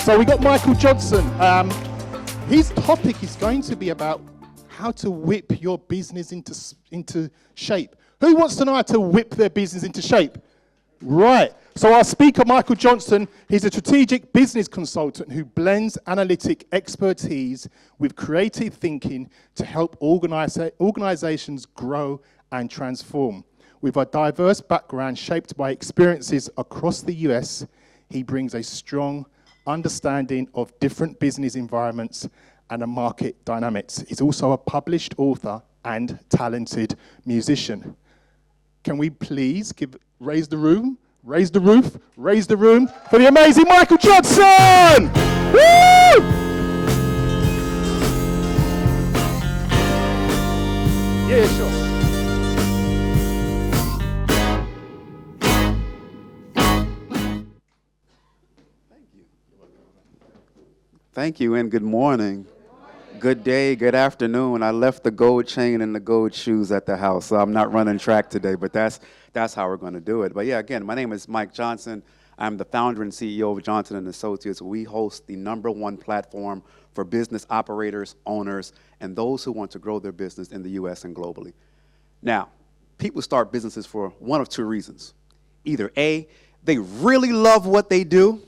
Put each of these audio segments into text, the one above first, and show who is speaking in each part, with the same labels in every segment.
Speaker 1: So we got Michael Johnson. His topic is going to be about how to whip your business into shape. Who wants to know how to whip their business into shape? Right. So our speaker, Michael Johnson, he's a strategic business consultant who blends analytic expertise with creative thinking to help organizations grow and transform. With a diverse background shaped by experiences across the US, he brings a strong understanding of different business environments and the market dynamics. He's also a published author and talented musician. Can we please raise the roof for the amazing Michael Johnson! Woo! Yeah, sure.
Speaker 2: Thank you and good morning. Good day, good afternoon. I left the gold chain and the gold shoes at the house, so I'm not running track today, but that's how we're going to do it. But yeah, again, my name is Mike Johnson. I'm the founder and CEO of Johnson & Associates. We host the #1 platform for business operators, owners, and those who want to grow their business in the U.S. and globally. Now, people start businesses for one of two reasons. Either A, they really love what they do,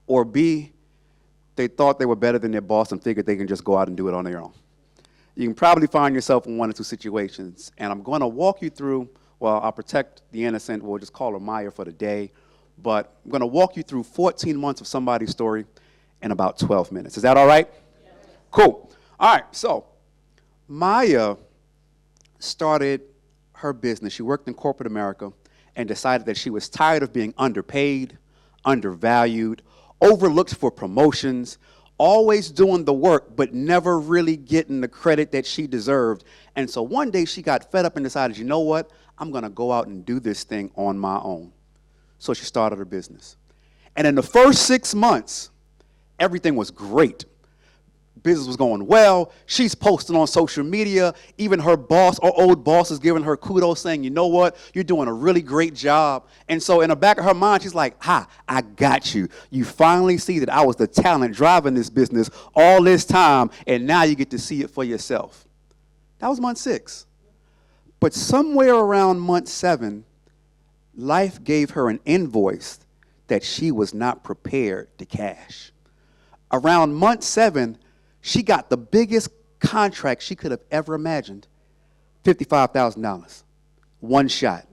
Speaker 2: or B, they thought they were better than their boss and figured they can just go out and do it on their own. You can probably find yourself in one or two situations, and I'm going to walk you through, well, I'll protect the innocent, we'll just call her Maya for the day, but I'm going to walk you through 14 months of somebody's story in about 12 minutes. Is that all right? Yes. Cool. All right, so Maya started her business. She worked in corporate America and decided that she was tired of being underpaid, undervalued, overlooked for promotions, always doing the work, but never really getting the credit that she deserved. And so one day she got fed up and decided, you know what? I'm going to go out and do this thing on my own. So she started her business. And in the first 6 months, everything was great. Business was going well. She's posting on social media. Even her boss, or old boss, is giving her kudos, saying, you know what? You're doing a really great job. And so in the back of her mind, she's like, I got you. You finally see that I was the talent driving this business all this time, and now you get to see it for yourself. That was month 6. But somewhere around month 7, life gave her an invoice that she was not prepared to cash. Around month 7, she got the biggest contract she could have ever imagined, $55,000, one shot.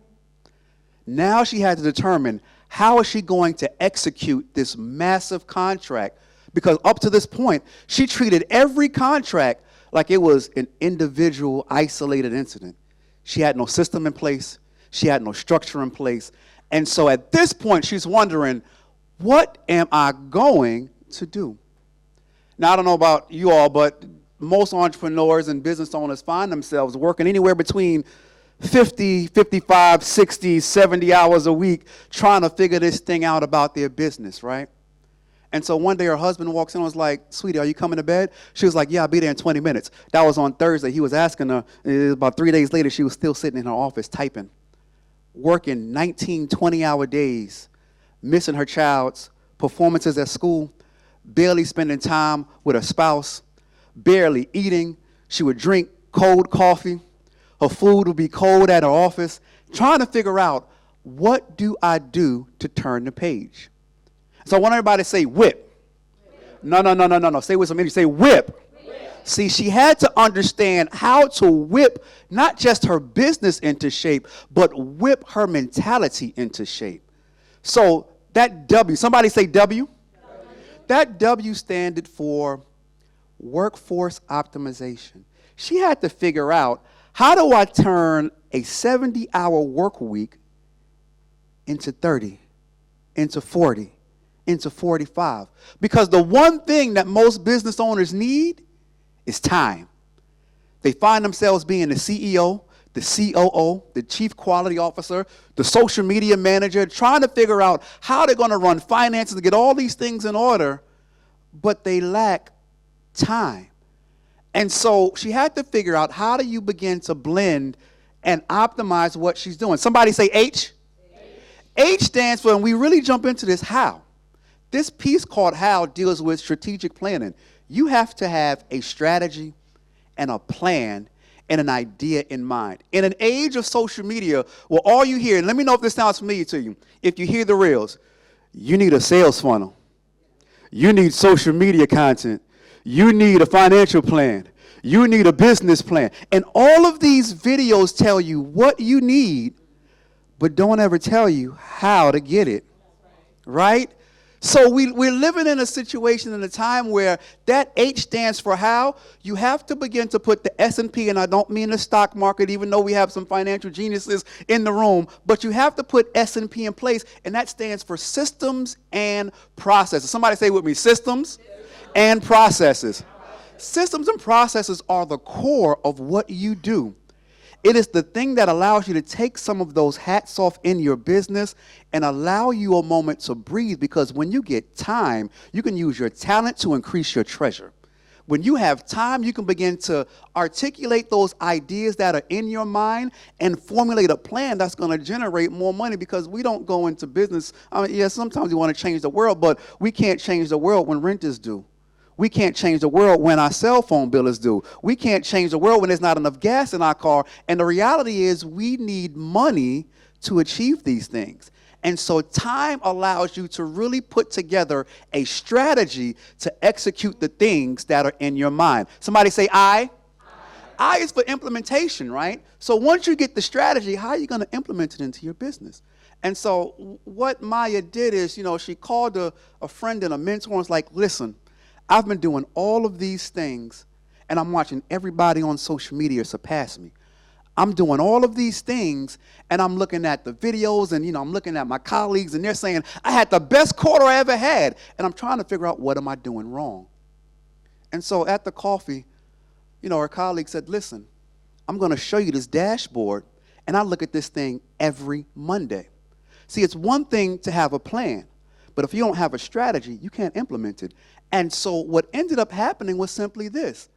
Speaker 2: Now she had to determine how is she going to execute this massive contract, because up to this point, she treated every contract like it was an individual, isolated incident. She had no system in place. She had no structure in place. And so at this point, she's wondering, what am I going to do? Now, I don't know about you all, but most entrepreneurs and business owners find themselves working anywhere between 50, 55, 60, 70 hours a week trying to figure this thing out about their business, right? And so one day her husband walks in and was like, sweetie, are you coming to bed? She was like, yeah, I'll be there in 20 minutes. That was on Thursday. He was asking her, about 3 days later, she was still sitting in her office typing, working 19, 20-hour days, missing her child's performances at school, barely spending time with her spouse, barely eating. She would drink cold coffee. Her food would be cold at her office, trying to figure out, what do I do to turn the page? So I want everybody to say whip. No. Say with some energy. Say whip. See, she had to understand how to whip not just her business into shape, but whip her mentality into shape. So that W, somebody say W. That W stood for workforce optimization. She had to figure out, how do I turn a 70-hour work week into 30, into 40, into 45? Because the one thing that most business owners need is time. They find themselves being the CEO, the COO, the chief quality officer, the social media manager, trying to figure out how they're going to run finances and get all these things in order, but they lack time. And so she had to figure out, how do you begin to blend and optimize what she's doing? Somebody say H. H stands for, and we really jump into this, how. This piece called How deals with strategic planning. You have to have a strategy and a plan and an idea in mind. In an age of social media, where all you hear, and let me know if this sounds familiar to you, if you hear the reels, you need a sales funnel. You need social media content. You need a financial plan. You need a business plan. And all of these videos tell you what you need, but don't ever tell you how to get it, right? So we're living in a situation in a time where that H stands for how. You have to begin to put the S&P, and I don't mean the stock market, even though we have some financial geniuses in the room, but you have to put S&P in place, and that stands for systems and processes. Somebody say with me, systems and processes. Systems and processes are the core of what you do. It is the thing that allows you to take some of those hats off in your business and allow you a moment to breathe, because when you get time, you can use your talent to increase your treasure. When you have time, you can begin to articulate those ideas that are in your mind and formulate a plan that's going to generate more money, because we don't go into business. Sometimes we want to change the world, but we can't change the world when rent is due. We can't change the world when our cell phone bill is due. We can't change the world when there's not enough gas in our car. And the reality is we need money to achieve these things. And so time allows you to really put together a strategy to execute the things that are in your mind. Somebody say I. I is for implementation, right? So once you get the strategy, how are you going to implement it into your business? And so what Maya did is, she called a friend and a mentor and was like, listen, I've been doing all of these things, and I'm watching everybody on social media surpass me. I'm doing all of these things, and I'm looking at the videos, and I'm looking at my colleagues, and they're saying, I had the best quarter I ever had, and I'm trying to figure out, what am I doing wrong? And so at the coffee, her colleague said, listen, I'm going to show you this dashboard, and I look at this thing every Monday. See, it's one thing to have a plan, but if you don't have a strategy, you can't implement it. And so what ended up happening was simply this.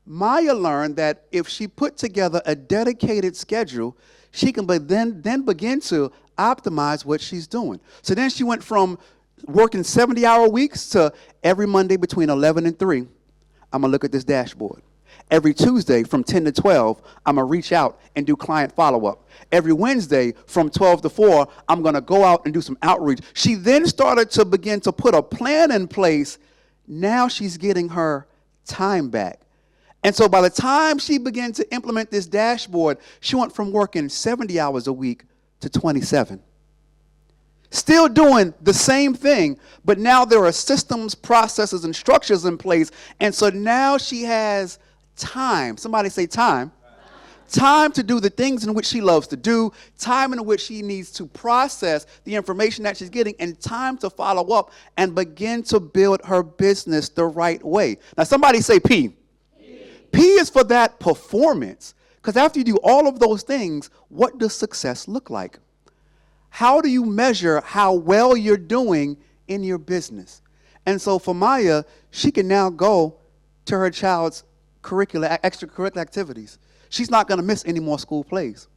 Speaker 2: Maya learned that if she put together a dedicated schedule, she can then begin to optimize what she's doing. So then she went from working 70-hour weeks to every Monday between 11 and 3, I'm going to look at this dashboard. Every Tuesday from 10 to 12, I'm going to reach out and do client follow-up. Every Wednesday from 12 to 4, I'm going to go out and do some outreach. She then started to begin to put a plan in place. Now she's getting her time back. And so by the time she began to implement this dashboard, she went from working 70 hours a week to 27. Still doing the same thing, but now there are systems, processes, and structures in place. And so now she has time. Somebody say time. Time to do the things in which she loves to do, time in which she needs to process the information that she's getting, and time to follow up and begin to build her business the right way. Now, somebody say P. P is for that performance, because after you do all of those things, what does success look like? How do you measure how well you're doing in your business? And so for Maya, she can now go to her child's extracurricular activities. She's not going to miss any more school plays.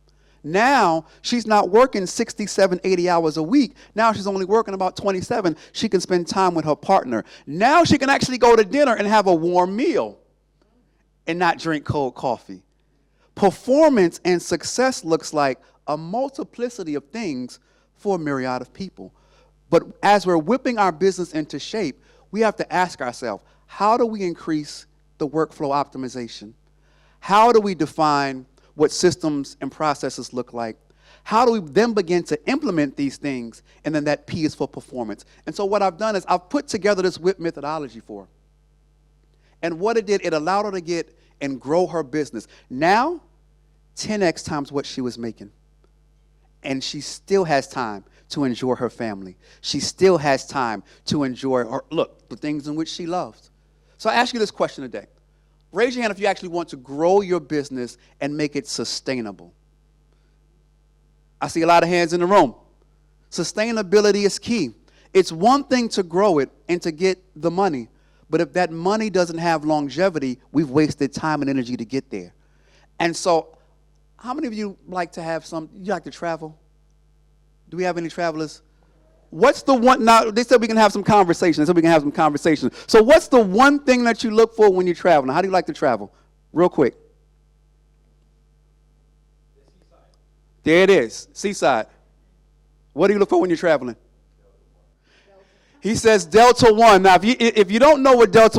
Speaker 2: Now, she's not working 67, 80 hours a week. Now she's only working about 27. She can spend time with her partner. Now she can actually go to dinner and have a warm meal and not drink cold coffee. Performance and success looks like a multiplicity of things for a myriad of people. But as we're whipping our business into shape, we have to ask ourselves, how do we increase the workflow optimization? How do we define what systems and processes look like? How do we then begin to implement these things? And then that P is for performance. And so what I've done is I've put together this WIPP methodology for her. And what it did, it allowed her to get and grow her business. Now, 10x times what she was making. And she still has time to enjoy her family. She still has time to enjoy the things in which she loves. So I ask you this question today. Raise your hand if you actually want to grow your business and make it sustainable. I see a lot of hands in the room. Sustainability is key. It's one thing to grow it and to get the money, but if that money doesn't have longevity, we've wasted time and energy to get there. And so, how many of you like to travel? Do we have any travelers? what's the one, now they said we can have some conversations, So what's the one thing that you look for when you're traveling? How do you like to travel? Real quick. There it is, seaside. What do you look for when you're traveling? He says Delta One. Now, if you don't know what Delta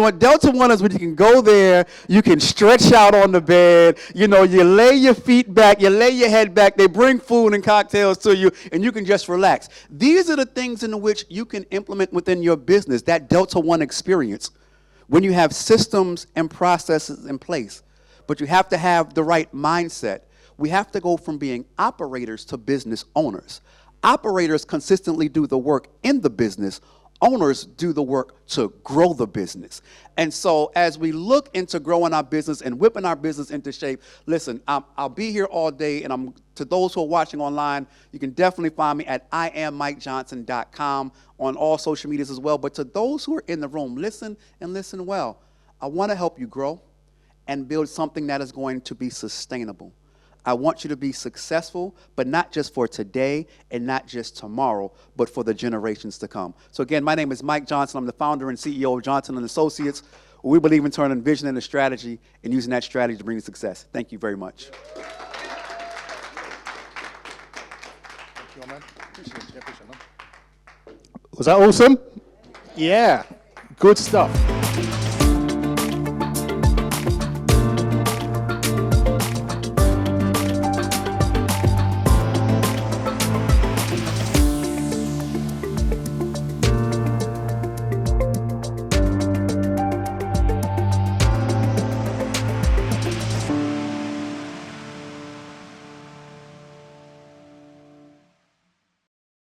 Speaker 2: One is when you can go there, you can stretch out on the bed, you lay your feet back, you lay your head back, they bring food and cocktails to you, and you can just relax. These are the things in which you can implement within your business, that Delta One experience, when you have systems and processes in place. But you have to have the right mindset. We have to go from being operators to business owners. Operators consistently do the work in the business. Owners do the work to grow the business. And so as we look into growing our business and whipping our business into shape, listen, I'll be here all day, and to those who are watching online, you can definitely find me at IamMikeJohnson.com on all social medias as well. But to those who are in the room, listen and listen well. I want to help you grow and build something that is going to be sustainable. I want you to be successful, but not just for today and not just tomorrow, but for the generations to come. So again, my name is Mike Johnson. I'm the founder and CEO of Johnson & Associates. We believe in turning vision into strategy and using that strategy to bring you success. Thank you very much.
Speaker 1: Was that awesome? Yeah, good stuff.